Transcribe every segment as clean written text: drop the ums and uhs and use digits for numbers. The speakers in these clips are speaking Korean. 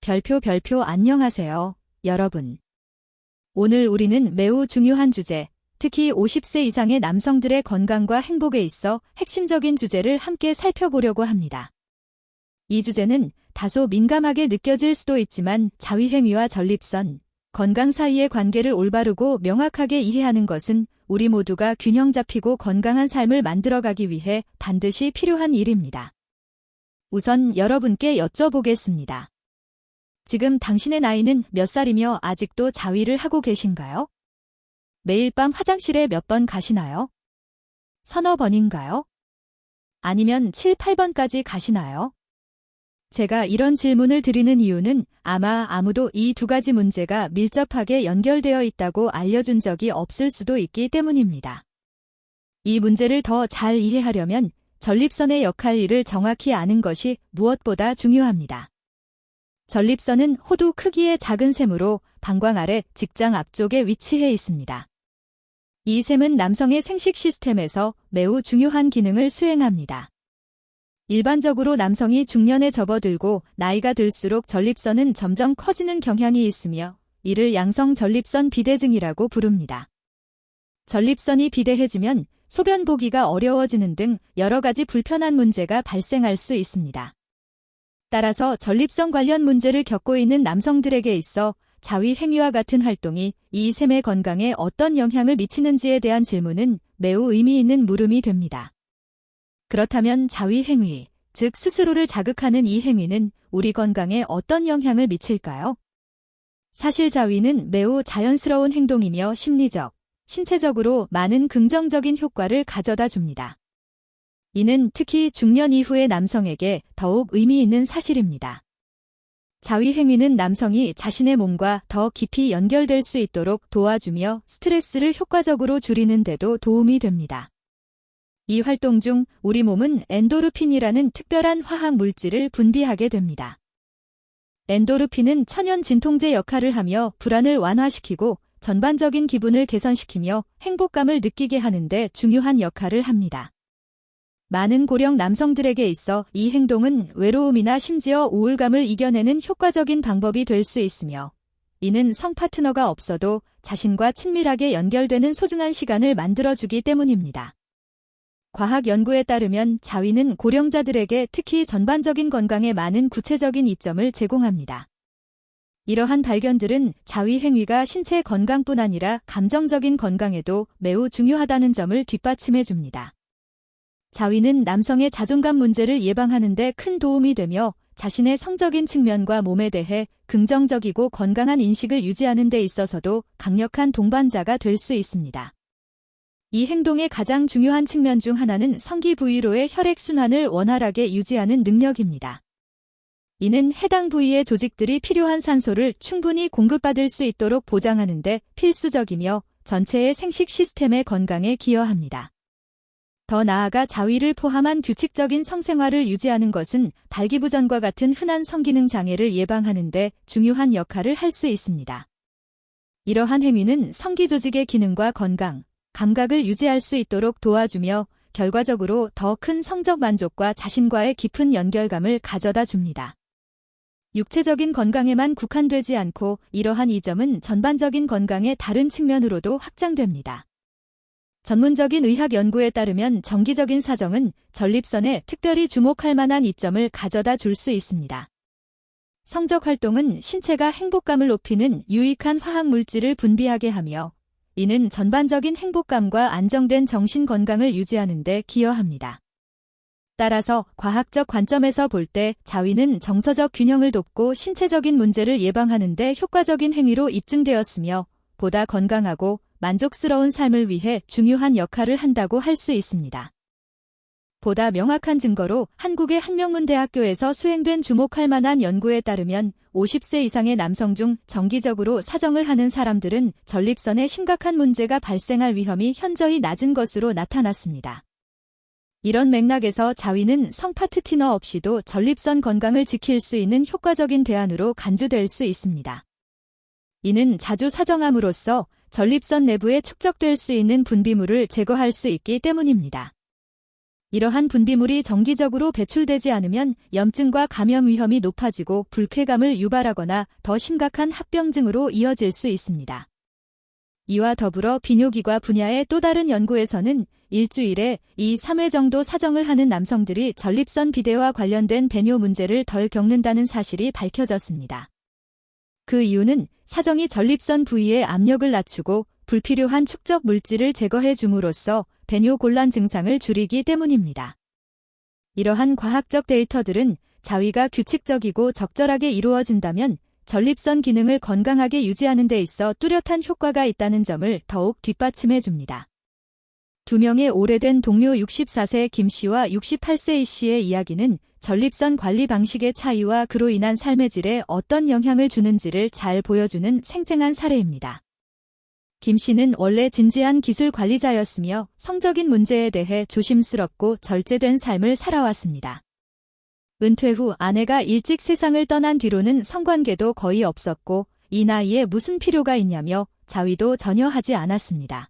별표 안녕하세요, 여러분. 오늘 우리는 매우 중요한 주제, 특히 50세 이상의 남성들의 건강과 행복에 있어 핵심적인 주제를 함께 살펴보려고 합니다. 이 주제는 다소 민감하게 느껴질 수도 있지만 자위행위와 전립선, 건강 사이의 관계를 올바르고 명확하게 이해하는 것은 우리 모두가 균형 잡히고 건강한 삶을 만들어가기 위해 반드시 필요한 일입니다. 우선 여러분께 여쭤보겠습니다. 지금 당신의 나이는 몇 살이며 아직도 자위를 하고 계신가요? 매일 밤 화장실에 몇 번 가시나요? 서너 번인가요? 아니면 7, 8번까지 가시나요? 제가 이런 질문을 드리는 이유는 아마 아무도 이 두 가지 문제가 밀접하게 연결되어 있다고 알려준 적이 없을 수도 있기 때문입니다. 이 문제를 더 잘 이해하려면 전립선의 역할을 정확히 아는 것이 무엇보다 중요합니다. 전립선은 호두 크기의 작은 샘으로 방광 아래 직장 앞쪽에 위치해 있습니다. 이 샘은 남성의 생식 시스템에서 매우 중요한 기능을 수행합니다. 일반적으로 남성이 중년에 접어들고 나이가 들수록 전립선은 점점 커지는 경향이 있으며 이를 양성 전립선 비대증이라고 부릅니다. 전립선이 비대해지면 소변 보기가 어려워지는 등 여러 가지 불편한 문제가 발생할 수 있습니다. 따라서 전립선 관련 문제를 겪고 있는 남성들에게 있어 자위행위와 같은 활동이 이 샘의 건강에 어떤 영향을 미치는지에 대한 질문은 매우 의미 있는 물음이 됩니다. 그렇다면 자위행위, 즉 스스로를 자극하는 이 행위는 우리 건강에 어떤 영향을 미칠까요? 사실 자위는 매우 자연스러운 행동이며 심리적, 신체적으로 많은 긍정적인 효과를 가져다 줍니다. 이는 특히 중년 이후의 남성에게 더욱 의미 있는 사실입니다. 자위행위는 남성이 자신의 몸과 더 깊이 연결될 수 있도록 도와주며 스트레스를 효과적으로 줄이는 데도 도움이 됩니다. 이 활동 중 우리 몸은 엔도르핀이라는 특별한 화학 물질을 분비하게 됩니다. 엔도르핀은 천연 진통제 역할을 하며 불안을 완화시키고 전반적인 기분을 개선시키며 행복감을 느끼게 하는 데 중요한 역할을 합니다. 많은 고령 남성들에게 있어 이 행동은 외로움이나 심지어 우울감을 이겨내는 효과적인 방법이 될 수 있으며 이는 성 파트너가 없어도 자신과 친밀하게 연결되는 소중한 시간을 만들어주기 때문입니다. 과학 연구에 따르면 자위는 고령자들에게 특히 전반적인 건강에 많은 구체적인 이점을 제공합니다. 이러한 발견들은 자위 행위가 신체 건강뿐 아니라 감정적인 건강에도 매우 중요하다는 점을 뒷받침해 줍니다. 자위는 남성의 자존감 문제를 예방하는 데 큰 도움이 되며 자신의 성적인 측면과 몸에 대해 긍정적이고 건강한 인식을 유지하는 데 있어서도 강력한 동반자가 될 수 있습니다. 이 행동의 가장 중요한 측면 중 하나는 성기 부위로의 혈액순환을 원활하게 유지하는 능력입니다. 이는 해당 부위의 조직들이 필요한 산소를 충분히 공급받을 수 있도록 보장하는 데 필수적이며 전체의 생식 시스템의 건강에 기여합니다. 더 나아가 자위를 포함한 규칙적인 성생활을 유지하는 것은 발기부전과 같은 흔한 성기능 장애를 예방하는 데 중요한 역할을 할 수 있습니다. 이러한 행위는 성기 조직의 기능과 건강, 감각을 유지할 수 있도록 도와주며 결과적으로 더 큰 성적 만족과 자신과의 깊은 연결감을 가져다 줍니다. 육체적인 건강에만 국한되지 않고 이러한 이점은 전반적인 건강의 다른 측면으로도 확장됩니다. 전문적인 의학 연구에 따르면 정기적인 사정은 전립선에 특별히 주목할 만한 이점을 가져다 줄 수 있습니다. 성적 활동은 신체가 행복감을 높이는 유익한 화학 물질을 분비하게 하며 이는 전반적인 행복감과 안정된 정신 건강을 유지하는 데 기여합니다. 따라서 과학적 관점에서 볼 때 자위는 정서적 균형을 돕고 신체적인 문제를 예방하는 데 효과적인 행위로 입증되었으며 보다 건강하고 만족스러운 삶을 위해 중요한 역할을 한다고 할 수 있습니다. 보다 명확한 증거로 한국의 한명문대학교에서 수행된 주목할 만한 연구에 따르면 50세 이상의 남성 중 정기적으로 사정을 하는 사람들은 전립선에 심각한 문제가 발생할 위험이 현저히 낮은 것으로 나타났습니다. 이런 맥락에서 자위는 성파트너러 없이도 전립선 건강을 지킬 수 있는 효과적인 대안으로 간주될 수 있습니다. 이는 자주 사정함으로써 전립선 내부에 축적될 수 있는 분비물을 제거할 수 있기 때문입니다. 이러한 분비물이 정기적으로 배출되지 않으면 염증과 감염 위험이 높아지고 불쾌감을 유발하거나 더 심각한 합병증으로 이어질 수 있습니다. 이와 더불어 비뇨기과 분야의 또 다른 연구에서는 일주일에 2-3회 정도 사정을 하는 남성들이 전립선 비대와 관련된 배뇨 문제를 덜 겪는다는 사실이 밝혀졌습니다. 그 이유는 사정이 전립선 부위의 압력을 낮추고 불필요한 축적 물질을 제거해 줌으로써 배뇨 곤란 증상을 줄이기 때문입니다. 이러한 과학적 데이터들은 자위가 규칙적이고 적절하게 이루어진다면 전립선 기능을 건강하게 유지하는 데 있어 뚜렷한 효과가 있다는 점을 더욱 뒷받침해 줍니다. 두 명의 오래된 동료 64세 김 씨와 68세 이 씨의 이야기는 전립선 관리 방식의 차이와 그로 인한 삶의 질에 어떤 영향을 주는지를 잘 보여주는 생생한 사례입니다. 김 씨는 원래 진지한 기술 관리자였으며 성적인 문제에 대해 조심스럽고 절제된 삶을 살아왔습니다. 은퇴 후 아내가 일찍 세상을 떠난 뒤로는 성관계도 거의 없었고 이 나이에 무슨 필요가 있냐며 자위도 전혀 하지 않았습니다.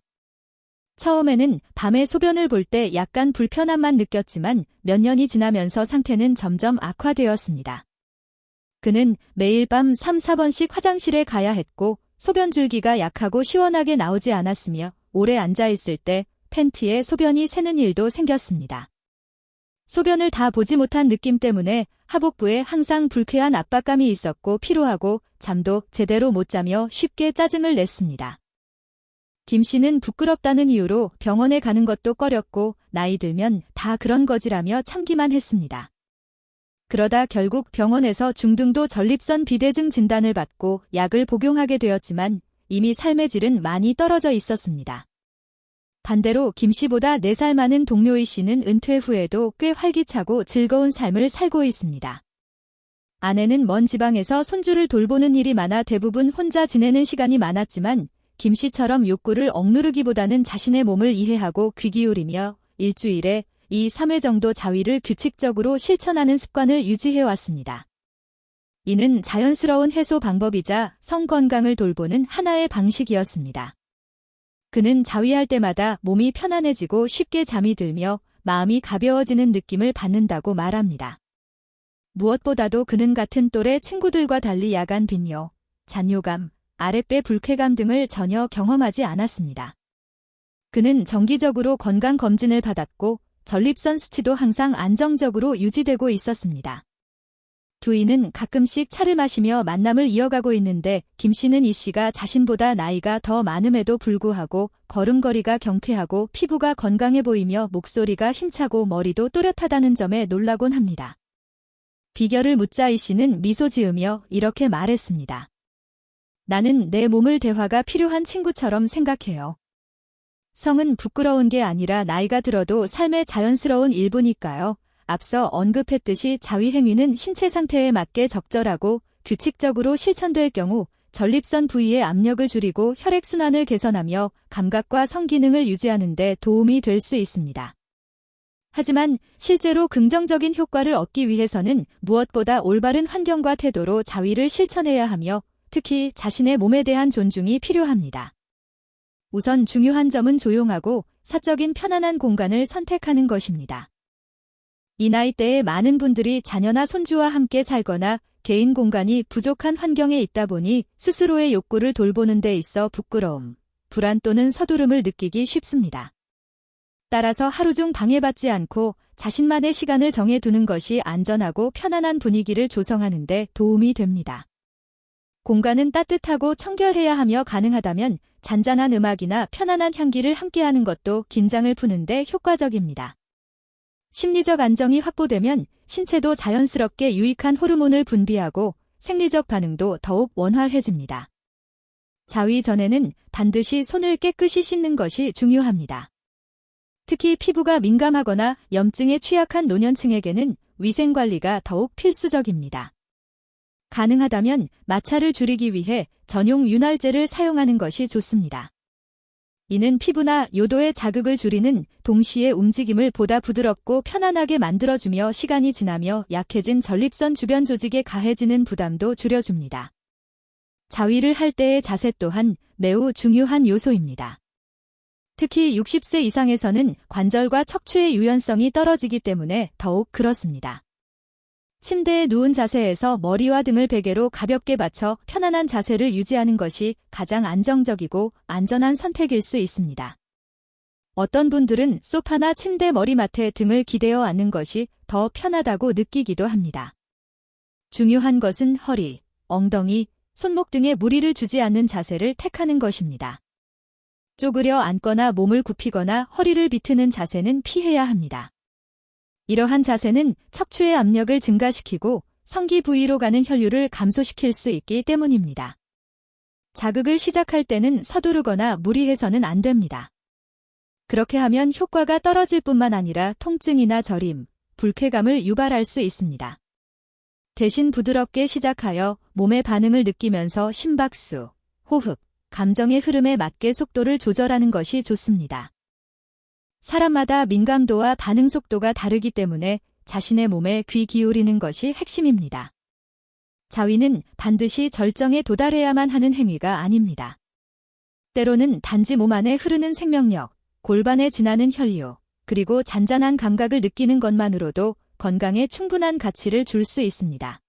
처음에는 밤에 소변을 볼 때 약간 불편함만 느꼈지만 몇 년이 지나면서 상태는 점점 악화되었습니다. 그는 매일 밤 3-4번씩 화장실에 가야 했고 소변 줄기가 약하고 시원하게 나오지 않았으며 오래 앉아있을 때 팬티에 소변이 새는 일도 생겼습니다. 소변을 다 보지 못한 느낌 때문에 하복부에 항상 불쾌한 압박감이 있었고 피로하고 잠도 제대로 못 자며 쉽게 짜증을 냈습니다. 김 씨는 부끄럽다는 이유로 병원에 가는 것도 꺼렸고 나이 들면 다 그런 거지라며 참기만 했습니다. 그러다 결국 병원에서 중등도 전립선 비대증 진단을 받고 약을 복용하게 되었지만 이미 삶의 질은 많이 떨어져 있었습니다. 반대로 김 씨보다 4살 많은 동료 이 씨는 은퇴 후에도 꽤 활기차고 즐거운 삶을 살고 있습니다. 아내는 먼 지방에서 손주를 돌보는 일이 많아 대부분 혼자 지내는 시간이 많았지만 김 씨처럼 욕구를 억누르기보다는 자신의 몸을 이해하고 귀 기울이며 일주일에 2-3회 정도 자위를 규칙적으로 실천하는 습관을 유지해왔습니다. 이는 자연스러운 해소 방법이자 성 건강을 돌보는 하나의 방식이었습니다. 그는 자위할 때마다 몸이 편안해지고 쉽게 잠이 들며 마음이 가벼워지는 느낌을 받는다고 말합니다. 무엇보다도 그는 같은 또래 친구들과 달리 야간 빈뇨, 잔뇨감, 아랫배 불쾌감 등을 전혀 경험하지 않았습니다. 그는 정기적으로 건강검진을 받았고 전립선 수치도 항상 안정적으로 유지되고 있었습니다. 두이는 가끔씩 차를 마시며 만남을 이어가고 있는데 김 씨는 이 씨가 자신보다 나이가 더 많음에도 불구하고 걸음걸이가 경쾌하고 피부가 건강해 보이며 목소리가 힘차고 머리도 또렷하다는 점에 놀라곤 합니다. 비결을 묻자 이 씨는 미소 지으며 이렇게 말했습니다. 나는 내 몸을 대화가 필요한 친구처럼 생각해요. 성은 부끄러운 게 아니라 나이가 들어도 삶의 자연스러운 일부니까요. 앞서 언급했듯이 자위 행위는 신체 상태에 맞게 적절하고 규칙적으로 실천될 경우 전립선 부위의 압력을 줄이고 혈액순환을 개선하며 감각과 성기능을 유지하는 데 도움이 될 수 있습니다. 하지만 실제로 긍정적인 효과를 얻기 위해서는 무엇보다 올바른 환경과 태도로 자위를 실천해야 하며 특히 자신의 몸에 대한 존중이 필요합니다. 우선 중요한 점은 조용하고 사적인 편안한 공간을 선택하는 것입니다. 이 나이대에 많은 분들이 자녀나 손주와 함께 살거나 개인 공간이 부족한 환경에 있다 보니 스스로의 욕구를 돌보는 데 있어 부끄러움, 불안 또는 서두름을 느끼기 쉽습니다. 따라서 하루 중 방해받지 않고 자신만의 시간을 정해두는 것이 안전하고 편안한 분위기를 조성하는 데 도움이 됩니다. 공간은 따뜻하고 청결해야 하며 가능하다면 잔잔한 음악이나 편안한 향기를 함께하는 것도 긴장을 푸는 데 효과적입니다. 심리적 안정이 확보되면 신체도 자연스럽게 유익한 호르몬을 분비하고 생리적 반응도 더욱 원활해집니다. 자위 전에는 반드시 손을 깨끗이 씻는 것이 중요합니다. 특히 피부가 민감하거나 염증에 취약한 노년층에게는 위생관리가 더욱 필수적입니다. 가능하다면 마찰을 줄이기 위해 전용 윤활제를 사용하는 것이 좋습니다. 이는 피부나 요도의 자극을 줄이는 동시에 움직임을 보다 부드럽고 편안하게 만들어주며 시간이 지나며 약해진 전립선 주변 조직에 가해지는 부담도 줄여줍니다. 자위를 할 때의 자세 또한 매우 중요한 요소입니다. 특히 60세 이상에서는 관절과 척추의 유연성이 떨어지기 때문에 더욱 그렇습니다. 침대에 누운 자세에서 머리와 등을 베개로 가볍게 받쳐 편안한 자세를 유지하는 것이 가장 안정적이고 안전한 선택일 수 있습니다. 어떤 분들은 소파나 침대 머리맡에 등을 기대어 앉는 것이 더 편하다고 느끼기도 합니다. 중요한 것은 허리, 엉덩이, 손목 등에 무리를 주지 않는 자세를 택하는 것입니다. 쪼그려 앉거나 몸을 굽히거나 허리를 비트는 자세는 피해야 합니다. 이러한 자세는 척추의 압력을 증가시키고 성기 부위로 가는 혈류를 감소시킬 수 있기 때문입니다. 자극을 시작할 때는 서두르거나 무리해서는 안 됩니다. 그렇게 하면 효과가 떨어질 뿐만 아니라 통증이나 저림, 불쾌감을 유발할 수 있습니다. 대신 부드럽게 시작하여 몸의 반응을 느끼면서 심박수, 호흡, 감정의 흐름에 맞게 속도를 조절하는 것이 좋습니다. 사람마다 민감도와 반응 속도가 다르기 때문에 자신의 몸에 귀 기울이는 것이 핵심입니다. 자위는 반드시 절정에 도달해야만 하는 행위가 아닙니다. 때로는 단지 몸 안에 흐르는 생명력, 골반에 지나는 혈류, 그리고 잔잔한 감각을 느끼는 것만으로도 건강에 충분한 가치를 줄 수 있습니다.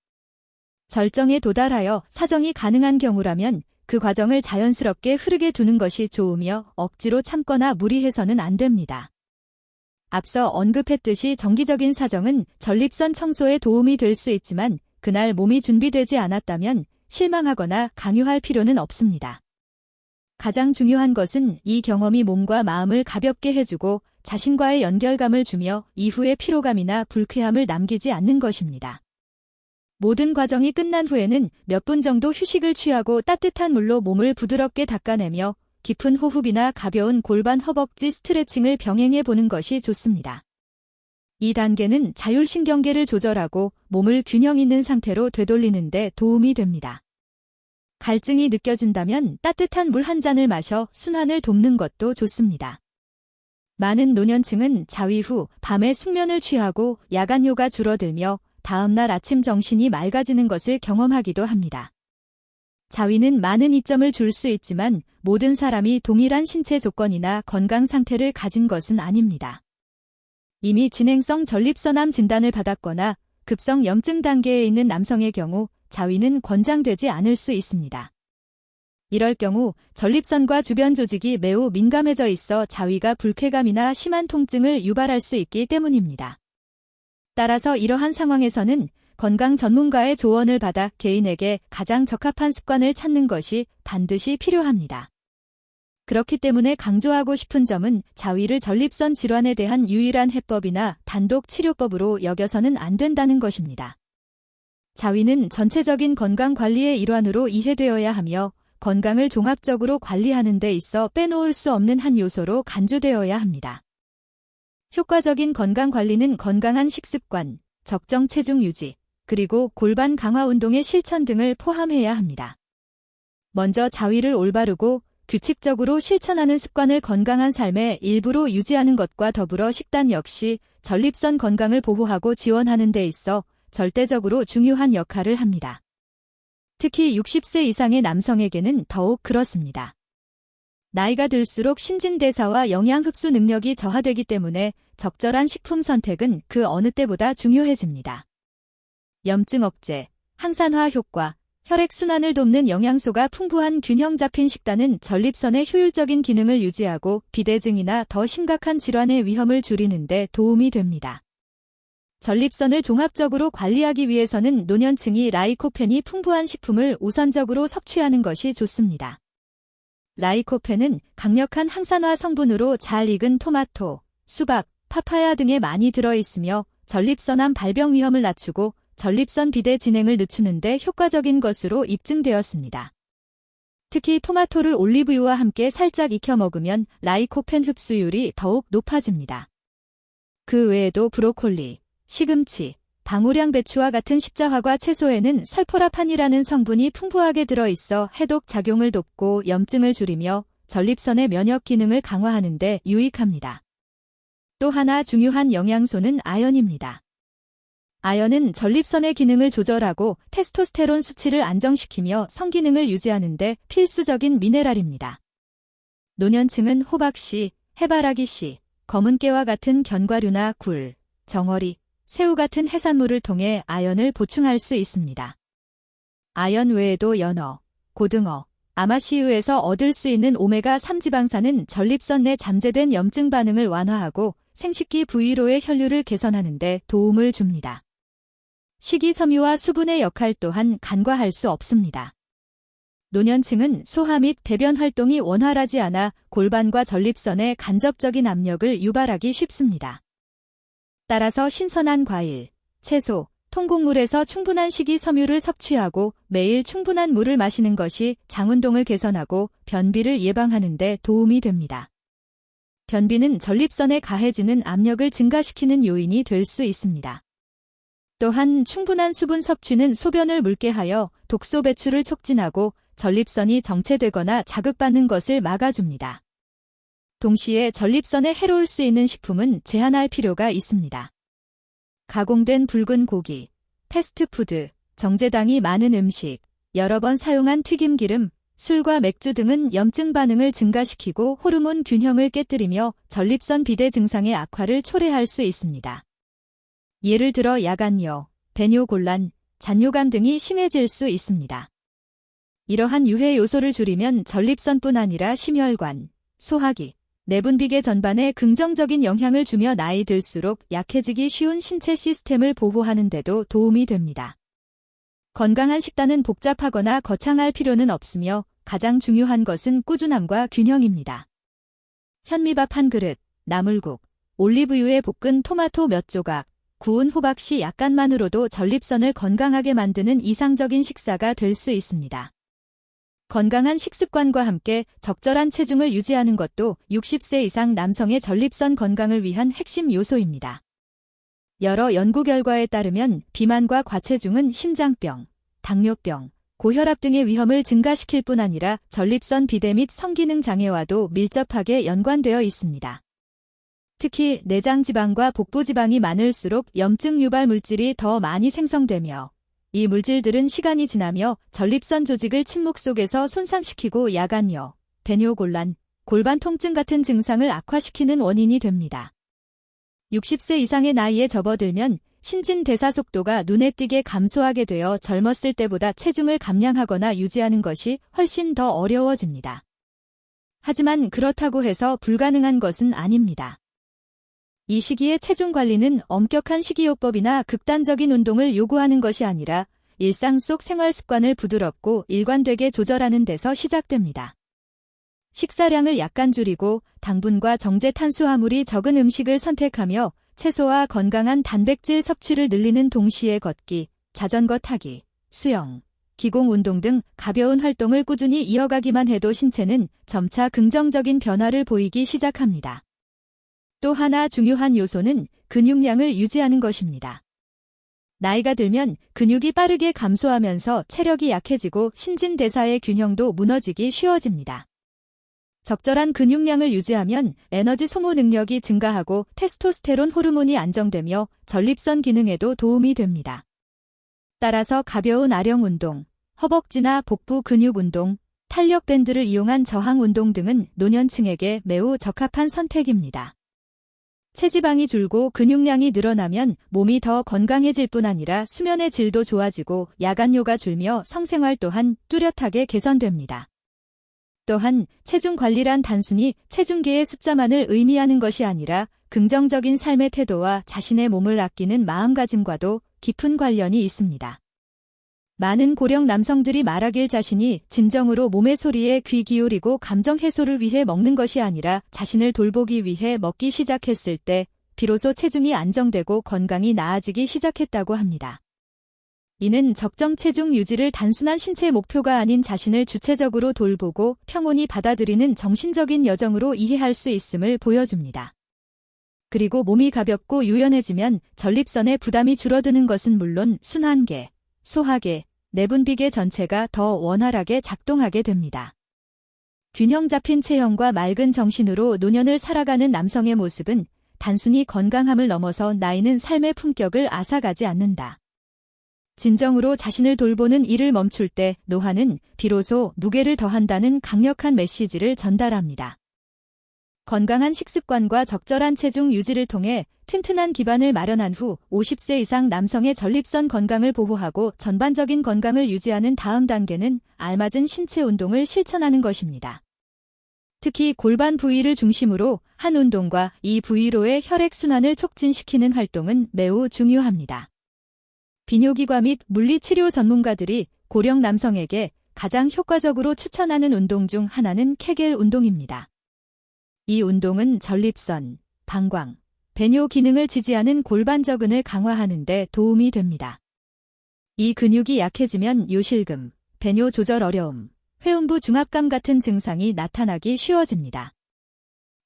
절정에 도달하여 사정이 가능한 경우라면 그 과정을 자연스럽게 흐르게 두는 것이 좋으며 억지로 참거나 무리해서는 안 됩니다. 앞서 언급했듯이 정기적인 사정은 전립선 청소에 도움이 될 수 있지만 그날 몸이 준비되지 않았다면 실망하거나 강요할 필요는 없습니다. 가장 중요한 것은 이 경험이 몸과 마음을 가볍게 해주고 자신과의 연결감을 주며 이후의 피로감이나 불쾌함을 남기지 않는 것입니다. 모든 과정이 끝난 후에는 몇 분 정도 휴식을 취하고 따뜻한 물로 몸을 부드럽게 닦아내며 깊은 호흡이나 가벼운 골반 허벅지 스트레칭을 병행해 보는 것이 좋습니다. 이 단계는 자율신경계를 조절하고 몸을 균형 있는 상태로 되돌리는 데 도움이 됩니다. 갈증이 느껴진다면 따뜻한 물 한 잔을 마셔 순환을 돕는 것도 좋습니다. 많은 노년층은 자위 후 밤에 숙면을 취하고 야간효가 줄어들며 다음날 아침 정신이 맑아지는 것을 경험하기도 합니다. 자위는 많은 이점을 줄 수 있지만 모든 사람이 동일한 신체 조건이나 건강 상태를 가진 것은 아닙니다. 이미 진행성 전립선암 진단을 받았거나 급성 염증 단계에 있는 남성의 경우 자위는 권장되지 않을 수 있습니다. 이럴 경우 전립선과 주변 조직이 매우 민감해져 있어 자위가 불쾌감이나 심한 통증을 유발할 수 있기 때문입니다. 따라서 이러한 상황에서는 건강 전문가의 조언을 받아 개인에게 가장 적합한 습관을 찾는 것이 반드시 필요합니다. 그렇기 때문에 강조하고 싶은 점은 자위를 전립선 질환에 대한 유일한 해법이나 단독 치료법으로 여겨서는 안 된다는 것입니다. 자위는 전체적인 건강 관리의 일환으로 이해되어야 하며 건강을 종합적으로 관리하는 데 있어 빼놓을 수 없는 한 요소로 간주되어야 합니다. 효과적인 건강관리는 건강한 식습관, 적정 체중 유지, 그리고 골반 강화 운동의 실천 등을 포함해야 합니다. 먼저 자위를 올바르고 규칙적으로 실천하는 습관을 건강한 삶의 일부로 유지하는 것과 더불어 식단 역시 전립선 건강을 보호하고 지원하는 데 있어 절대적으로 중요한 역할을 합니다. 특히 60세 이상의 남성에게는 더욱 그렇습니다. 나이가 들수록 신진대사와 영양 흡수 능력이 저하되기 때문에 적절한 식품 선택은 그 어느 때보다 중요해집니다. 염증 억제, 항산화 효과, 혈액순환을 돕는 영양소가 풍부한 균형 잡힌 식단은 전립선의 효율적인 기능을 유지하고 비대증이나 더 심각한 질환의 위험을 줄이는 데 도움이 됩니다. 전립선을 종합적으로 관리하기 위해서는 노년층이 라이코펜이 풍부한 식품을 우선적으로 섭취하는 것이 좋습니다. 라이코펜은 강력한 항산화 성분으로 잘 익은 토마토, 수박, 파파야 등에 많이 들어있으며 전립선암 발병 위험을 낮추고 전립선 비대 진행을 늦추는 데 효과적인 것으로 입증되었습니다. 특히 토마토를 올리브유와 함께 살짝 익혀 먹으면 라이코펜 흡수율이 더욱 높아집니다. 그 외에도 브로콜리, 시금치, 방울향 배추와 같은 십자화과 채소에는 설포라판이라는 성분이 풍부하게 들어있어 해독 작용을 돕고 염증을 줄이며 전립선의 면역 기능을 강화하는 데 유익합니다. 또 하나 중요한 영양소는 아연입니다. 아연은 전립선의 기능을 조절하고 테스토스테론 수치를 안정시키며 성기능을 유지하는 데 필수적인 미네랄입니다. 노년층은 호박씨, 해바라기 씨, 검은깨와 같은 견과류나 굴, 정어리, 새우 같은 해산물을 통해 아연을 보충할 수 있습니다. 아연 외에도 연어, 고등어, 아마씨유에서 얻을 수 있는 오메가3 지방산은 전립선 내 잠재된 염증 반응을 완화하고 생식기 부위로의 혈류를 개선하는 데 도움을 줍니다. 식이섬유와 수분의 역할 또한 간과할 수 없습니다. 노년층은 소화 및 배변 활동이 원활하지 않아 골반과 전립선에 간접적인 압력을 유발하기 쉽습니다. 따라서 신선한 과일, 채소, 통곡물에서 충분한 식이섬유를 섭취하고 매일 충분한 물을 마시는 것이 장운동을 개선하고 변비를 예방하는 데 도움이 됩니다. 변비는 전립선에 가해지는 압력을 증가시키는 요인이 될 수 있습니다. 또한 충분한 수분 섭취는 소변을 묽게 하여 독소 배출을 촉진하고 전립선이 정체되거나 자극받는 것을 막아줍니다. 동시에 전립선에 해로울 수 있는 식품은 제한할 필요가 있습니다. 가공된 붉은 고기, 패스트푸드, 정제당이 많은 음식, 여러 번 사용한 튀김기름, 술과 맥주 등은 염증 반응을 증가시키고 호르몬 균형을 깨뜨리며 전립선 비대 증상의 악화를 초래할 수 있습니다. 예를 들어 야간요, 배뇨곤란, 잔뇨감 등이 심해질 수 있습니다. 이러한 유해 요소를 줄이면 전립선뿐 아니라 심혈관, 소화기, 내분비계 전반에 긍정적인 영향을 주며 나이 들수록 약해지기 쉬운 신체 시스템을 보호하는 데도 도움이 됩니다. 건강한 식단은 복잡하거나 거창할 필요는 없으며 가장 중요한 것은 꾸준함과 균형입니다. 현미밥 한 그릇, 나물국, 올리브유에 볶은 토마토 몇 조각, 구운 호박씨 약간만으로도 전립선을 건강하게 만드는 이상적인 식사가 될 수 있습니다. 건강한 식습관과 함께 적절한 체중을 유지하는 것도 60세 이상 남성의 전립선 건강을 위한 핵심 요소입니다. 여러 연구 결과에 따르면 비만과 과체중은 심장병, 당뇨병, 고혈압 등의 위험을 증가시킬 뿐 아니라 전립선 비대 및 성기능 장애와도 밀접하게 연관되어 있습니다. 특히 내장 지방과 복부 지방이 많을수록 염증 유발 물질이 더 많이 생성되며 이 물질들은 시간이 지나며 전립선 조직을 침묵 속에서 손상시키고 야간요, 배뇨곤란, 골반 통증 같은 증상을 악화시키는 원인이 됩니다. 60세 이상의 나이에 접어들면 신진대사 속도가 눈에 띄게 감소하게 되어 젊었을 때보다 체중을 감량하거나 유지하는 것이 훨씬 더 어려워집니다. 하지만 그렇다고 해서 불가능한 것은 아닙니다. 이 시기의 체중 관리는 엄격한 식이요법이나 극단적인 운동을 요구하는 것이 아니라 일상 속 생활 습관을 부드럽고 일관되게 조절하는 데서 시작됩니다. 식사량을 약간 줄이고 당분과 정제 탄수화물이 적은 음식을 선택하며 채소와 건강한 단백질 섭취를 늘리는 동시에 걷기, 자전거 타기, 수영, 기공 운동 등 가벼운 활동을 꾸준히 이어가기만 해도 신체는 점차 긍정적인 변화를 보이기 시작합니다. 또 하나 중요한 요소는 근육량을 유지하는 것입니다. 나이가 들면 근육이 빠르게 감소하면서 체력이 약해지고 신진대사의 균형도 무너지기 쉬워집니다. 적절한 근육량을 유지하면 에너지 소모 능력이 증가하고 테스토스테론 호르몬이 안정되며 전립선 기능에도 도움이 됩니다. 따라서 가벼운 아령 운동, 허벅지나 복부 근육 운동, 탄력 밴드를 이용한 저항 운동 등은 노년층에게 매우 적합한 선택입니다. 체지방이 줄고 근육량이 늘어나면 몸이 더 건강해질 뿐 아니라 수면의 질도 좋아지고 야간요가 줄며 성생활 또한 뚜렷하게 개선됩니다. 또한 체중 관리란 단순히 체중계의 숫자만을 의미하는 것이 아니라 긍정적인 삶의 태도와 자신의 몸을 아끼는 마음가짐과도 깊은 관련이 있습니다. 많은 고령 남성들이 말하길 자신이 진정으로 몸의 소리에 귀 기울이고 감정 해소를 위해 먹는 것이 아니라 자신을 돌보기 위해 먹기 시작했을 때 비로소 체중이 안정되고 건강이 나아지기 시작했다고 합니다. 이는 적정 체중 유지를 단순한 신체 목표가 아닌 자신을 주체적으로 돌보고 평온히 받아들이는 정신적인 여정으로 이해할 수 있음을 보여줍니다. 그리고 몸이 가볍고 유연해지면 전립선의 부담이 줄어드는 것은 물론 순환계, 소화계, 내분비계 전체가 더 원활하게 작동하게 됩니다. 균형 잡힌 체형과 맑은 정신으로 노년을 살아가는 남성의 모습은 단순히 건강함을 넘어서 나이는 삶의 품격을 앗아가지 않는다. 진정으로 자신을 돌보는 일을 멈출 때 노화는 비로소 무게를 더한다는 강력한 메시지를 전달합니다. 건강한 식습관과 적절한 체중 유지를 통해 튼튼한 기반을 마련한 후 50세 이상 남성의 전립선 건강을 보호하고 전반적인 건강을 유지하는 다음 단계는 알맞은 신체 운동을 실천하는 것입니다. 특히 골반 부위를 중심으로 한 운동과 이 부위로의 혈액순환을 촉진시키는 활동은 매우 중요합니다. 비뇨기과 및 물리치료 전문가들이 고령 남성에게 가장 효과적으로 추천하는 운동 중 하나는 케겔 운동입니다. 이 운동은 전립선, 방광, 배뇨 기능을 지지하는 골반저근을 강화하는 데 도움이 됩니다. 이 근육이 약해지면 요실금, 배뇨 조절 어려움, 회음부 중압감 같은 증상이 나타나기 쉬워집니다.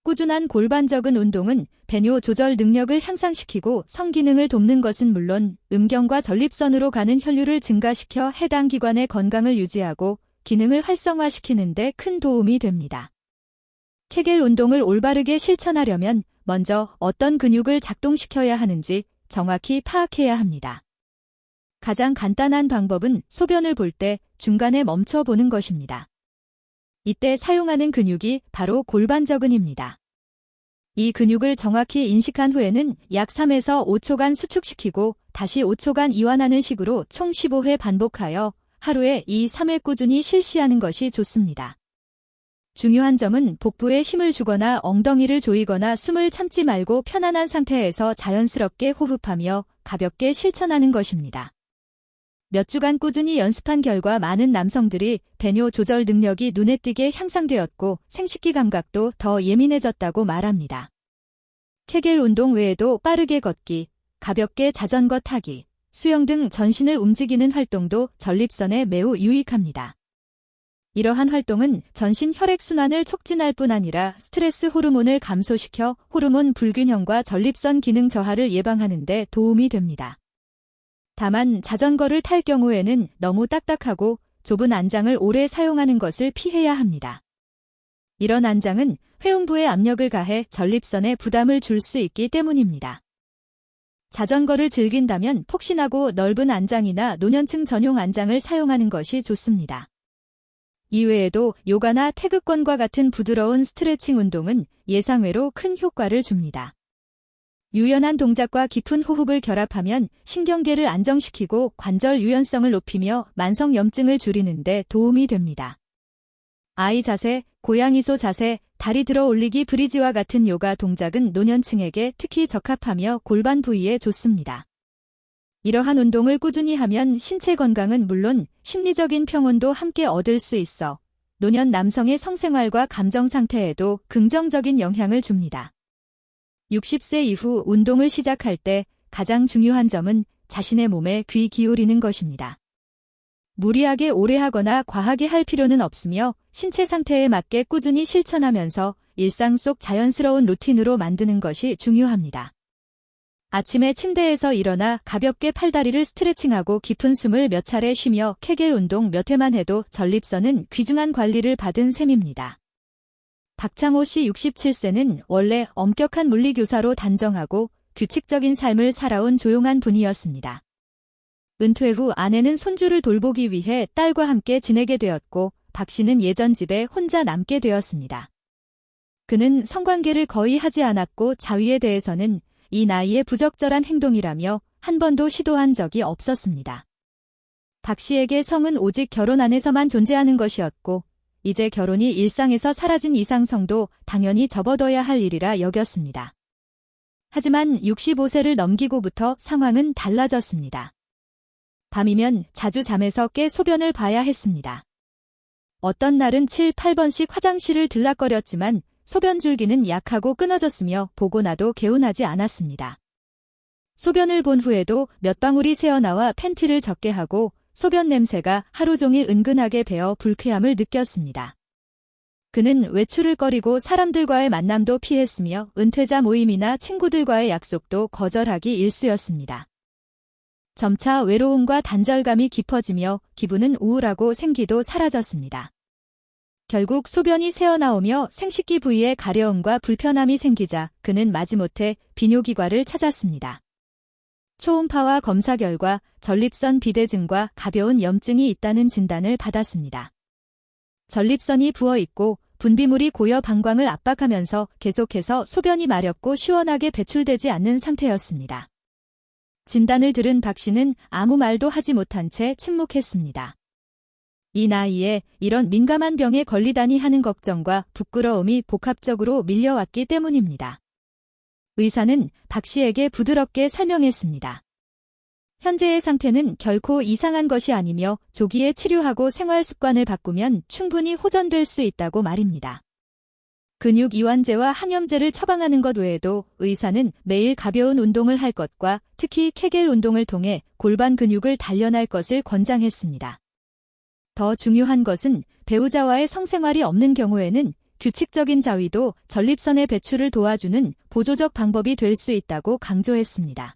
꾸준한 골반저근 운동은 배뇨 조절 능력을 향상시키고 성기능을 돕는 것은 물론 음경과 전립선으로 가는 혈류를 증가시켜 해당 기관의 건강을 유지하고 기능을 활성화시키는 데 큰 도움이 됩니다. 케겔 운동을 올바르게 실천하려면 먼저 어떤 근육을 작동시켜야 하는지 정확히 파악해야 합니다. 가장 간단한 방법은 소변을 볼 때 중간에 멈춰 보는 것입니다. 이때 사용하는 근육이 바로 골반저근입니다. 이 근육을 정확히 인식한 후에는 약 3에서 5초간 수축시키고 다시 5초간 이완하는 식으로 총 15회 반복하여 하루에 이 3회 꾸준히 실시하는 것이 좋습니다. 중요한 점은 복부에 힘을 주거나 엉덩이를 조이거나 숨을 참지 말고 편안한 상태에서 자연스럽게 호흡하며 가볍게 실천하는 것입니다. 몇 주간 꾸준히 연습한 결과 많은 남성들이 배뇨 조절 능력이 눈에 띄게 향상되었고 생식기 감각도 더 예민해졌다고 말합니다. 케겔 운동 외에도 빠르게 걷기, 가볍게 자전거 타기, 수영 등 전신을 움직이는 활동도 전립선에 매우 유익합니다. 이러한 활동은 전신 혈액순환을 촉진할 뿐 아니라 스트레스 호르몬을 감소시켜 호르몬 불균형과 전립선 기능 저하를 예방하는 데 도움이 됩니다. 다만 자전거를 탈 경우에는 너무 딱딱하고 좁은 안장을 오래 사용하는 것을 피해야 합니다. 이런 안장은 회음부에 압력을 가해 전립선에 부담을 줄 수 있기 때문입니다. 자전거를 즐긴다면 폭신하고 넓은 안장이나 노년층 전용 안장을 사용하는 것이 좋습니다. 이외에도 요가나 태극권과 같은 부드러운 스트레칭 운동은 예상외로 큰 효과를 줍니다. 유연한 동작과 깊은 호흡을 결합하면 신경계를 안정시키고 관절 유연성을 높이며 만성염증을 줄이는 데 도움이 됩니다. 아이 자세, 고양이소 자세, 다리 들어 올리기 브리지와 같은 요가 동작은 노년층에게 특히 적합하며 골반 부위에 좋습니다. 이러한 운동을 꾸준히 하면 신체 건강은 물론 심리적인 평온도 함께 얻을 수 있어 노년 남성의 성생활과 감정 상태에도 긍정적인 영향을 줍니다. 60세 이후 운동을 시작할 때 가장 중요한 점은 자신의 몸에 귀 기울이는 것입니다. 무리하게 오래 하거나 과하게 할 필요는 없으며 신체 상태에 맞게 꾸준히 실천하면서 일상 속 자연스러운 루틴으로 만드는 것이 중요합니다. 아침에 침대에서 일어나 가볍게 팔다리를 스트레칭하고 깊은 숨을 몇 차례 쉬며 케겔 운동 몇 회만 해도 전립선은 귀중한 관리를 받은 셈입니다. 박창호 씨 67세는 원래 엄격한 물리교사로 단정하고 규칙적인 삶을 살아온 조용한 분이었습니다. 은퇴 후 아내는 손주를 돌보기 위해 딸과 함께 지내게 되었고 박 씨는 예전 집에 혼자 남게 되었습니다. 그는 성관계를 거의 하지 않았고 자위에 대해서는 이 나이에 부적절한 행동이라며 한 번도 시도한 적이 없었습니다. 박 씨에게 성은 오직 결혼 안에서만 존재하는 것이었고 이제 결혼이 일상에서 사라진 이상 성도 당연히 접어둬야 할 일이라 여겼습니다. 하지만 65세를 넘기고부터 상황은 달라졌습니다. 밤이면 자주 잠에서 깨 소변을 봐야 했습니다. 어떤 날은 7, 8번씩 화장실을 들락거렸지만 소변 줄기는 약하고 끊어졌으며 보고 나도 개운하지 않았습니다. 소변을 본 후에도 몇 방울이 새어나와 팬티를 젖게 하고 소변 냄새가 하루 종일 은근하게 배어 불쾌함을 느꼈습니다. 그는 외출을 꺼리고 사람들과의 만남도 피했으며 은퇴자 모임이나 친구들과의 약속도 거절하기 일쑤였습니다. 점차 외로움과 단절감이 깊어지며 기분은 우울하고 생기도 사라졌습니다. 결국 소변이 새어나오며 생식기 부위에 가려움과 불편함이 생기자 그는 마지못해 비뇨기과를 찾았습니다. 초음파와 검사 결과 전립선 비대증과 가벼운 염증이 있다는 진단을 받았습니다. 전립선이 부어있고 분비물이 고여 방광을 압박하면서 계속해서 소변이 마렵고 시원하게 배출되지 않는 상태였습니다. 진단을 들은 박 씨는 아무 말도 하지 못한 채 침묵했습니다. 이 나이에 이런 민감한 병에 걸리다니 하는 걱정과 부끄러움이 복합적으로 밀려왔기 때문입니다. 의사는 박 씨에게 부드럽게 설명했습니다. 현재의 상태는 결코 이상한 것이 아니며 조기에 치료하고 생활 습관을 바꾸면 충분히 호전될 수 있다고 말입니다. 근육 이완제와 항염제를 처방하는 것 외에도 의사는 매일 가벼운 운동을 할 것과 특히 케겔 운동을 통해 골반 근육을 단련할 것을 권장했습니다. 더 중요한 것은 배우자와의 성생활이 없는 경우에는 규칙적인 자위도 전립선의 배출을 도와주는 보조적 방법이 될 수 있다고 강조했습니다.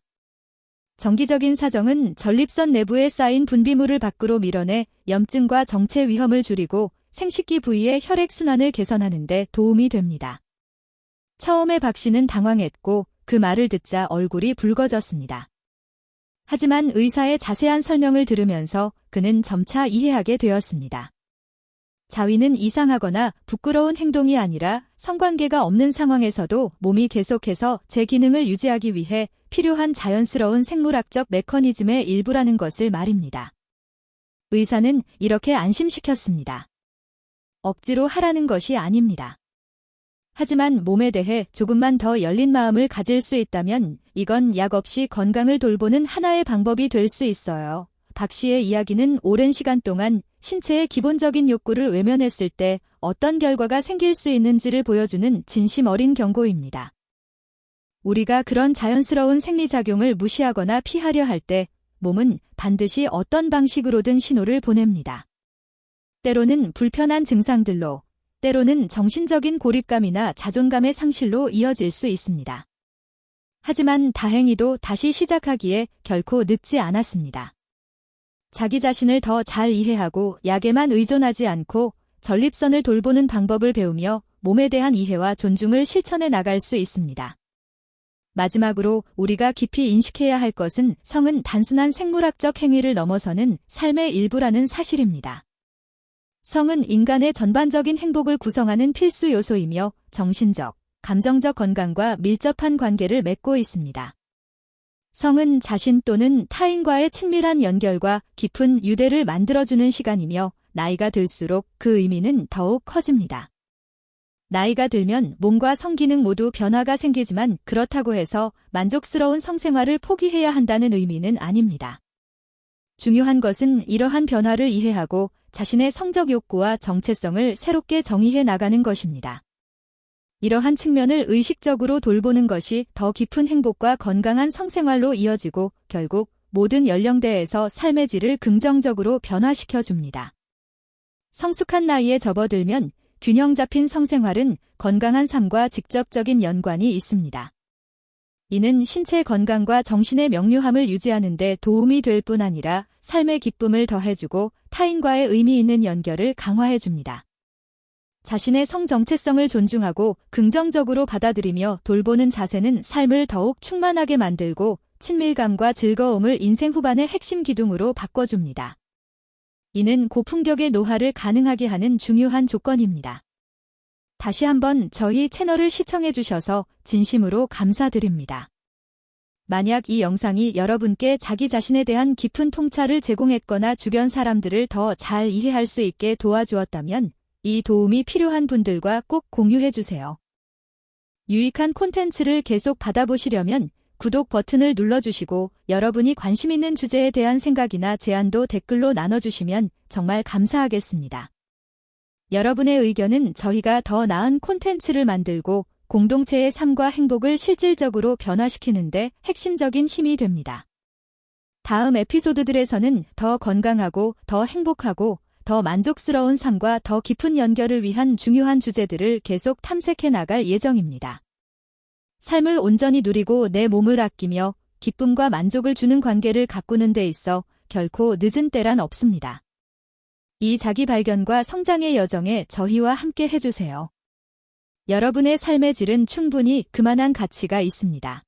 정기적인 사정은 전립선 내부에 쌓인 분비물을 밖으로 밀어내 염증과 정체 위험을 줄이고 생식기 부위의 혈액순환을 개선하는 데 도움이 됩니다. 처음에 박 씨는 당황했고 그 말을 듣자 얼굴이 붉어졌습니다. 하지만 의사의 자세한 설명을 들으면서 그는 점차 이해하게 되었습니다. 자위는 이상하거나 부끄러운 행동이 아니라 성관계가 없는 상황에서도 몸이 계속해서 제 기능을 유지하기 위해 필요한 자연스러운 생물학적 메커니즘의 일부라는 것을 말입니다. 의사는 이렇게 안심시켰습니다. 억지로 하라는 것이 아닙니다. 하지만 몸에 대해 조금만 더 열린 마음을 가질 수 있다면 이건 약 없이 건강을 돌보는 하나의 방법이 될 수 있어요. 박 씨의 이야기는 오랜 시간 동안 신체의 기본적인 욕구를 외면했을 때 어떤 결과가 생길 수 있는지를 보여주는 진심 어린 경고입니다. 우리가 그런 자연스러운 생리작용을 무시하거나 피하려 할 때 몸은 반드시 어떤 방식으로든 신호를 보냅니다. 때로는 불편한 증상들로, 때로는 정신적인 고립감이나 자존감의 상실로 이어질 수 있습니다. 하지만 다행히도 다시 시작하기에 결코 늦지 않았습니다. 자기 자신을 더 잘 이해하고 약에만 의존하지 않고 전립선을 돌보는 방법을 배우며 몸에 대한 이해와 존중을 실천해 나갈 수 있습니다. 마지막으로 우리가 깊이 인식해야 할 것은 성은 단순한 생물학적 행위를 넘어서는 삶의 일부라는 사실입니다. 성은 인간의 전반적인 행복을 구성하는 필수 요소이며 정신적, 감정적 건강과 밀접한 관계를 맺고 있습니다. 성은 자신 또는 타인과의 친밀한 연결과 깊은 유대를 만들어주는 시간이며 나이가 들수록 그 의미는 더욱 커집니다. 나이가 들면 몸과 성기능 모두 변화가 생기지만 그렇다고 해서 만족스러운 성생활을 포기해야 한다는 의미는 아닙니다. 중요한 것은 이러한 변화를 이해하고 자신의 성적 욕구와 정체성을 새롭게 정의해 나가는 것입니다. 이러한 측면을 의식적으로 돌보는 것이 더 깊은 행복과 건강한 성생활로 이어지고 결국 모든 연령대에서 삶의 질을 긍정적으로 변화시켜 줍니다. 성숙한 나이에 접어들면 균형 잡힌 성생활은 건강한 삶과 직접적인 연관이 있습니다. 이는 신체 건강과 정신의 명료함을 유지하는 데 도움이 될 뿐 아니라 삶의 기쁨을 더해주고 타인과의 의미 있는 연결을 강화해줍니다. 자신의 성 정체성을 존중하고 긍정적으로 받아들이며 돌보는 자세는 삶을 더욱 충만하게 만들고 친밀감과 즐거움을 인생 후반의 핵심 기둥으로 바꿔줍니다. 이는 고품격의 노화를 가능하게 하는 중요한 조건입니다. 다시 한번 저희 채널을 시청해주셔서 진심으로 감사드립니다. 만약 이 영상이 여러분께 자기 자신에 대한 깊은 통찰을 제공했거나 주변 사람들을 더 잘 이해할 수 있게 도와주었다면 이 도움이 필요한 분들과 꼭 공유해주세요. 유익한 콘텐츠를 계속 받아보시려면 구독 버튼을 눌러주시고 여러분이 관심 있는 주제에 대한 생각이나 제안도 댓글로 나눠주시면 정말 감사하겠습니다. 여러분의 의견은 저희가 더 나은 콘텐츠를 만들고 공동체의 삶과 행복을 실질적으로 변화시키는 데 핵심적인 힘이 됩니다. 다음 에피소드들에서는 더 건강하고 더 행복하고 더 만족스러운 삶과 더 깊은 연결을 위한 중요한 주제들을 계속 탐색해 나갈 예정입니다. 삶을 온전히 누리고 내 몸을 아끼며 기쁨과 만족을 주는 관계를 가꾸는 데 있어 결코 늦은 때란 없습니다. 이 자기 발견과 성장의 여정에 저희와 함께 해주세요. 여러분의 삶의 질은 충분히 그만한 가치가 있습니다.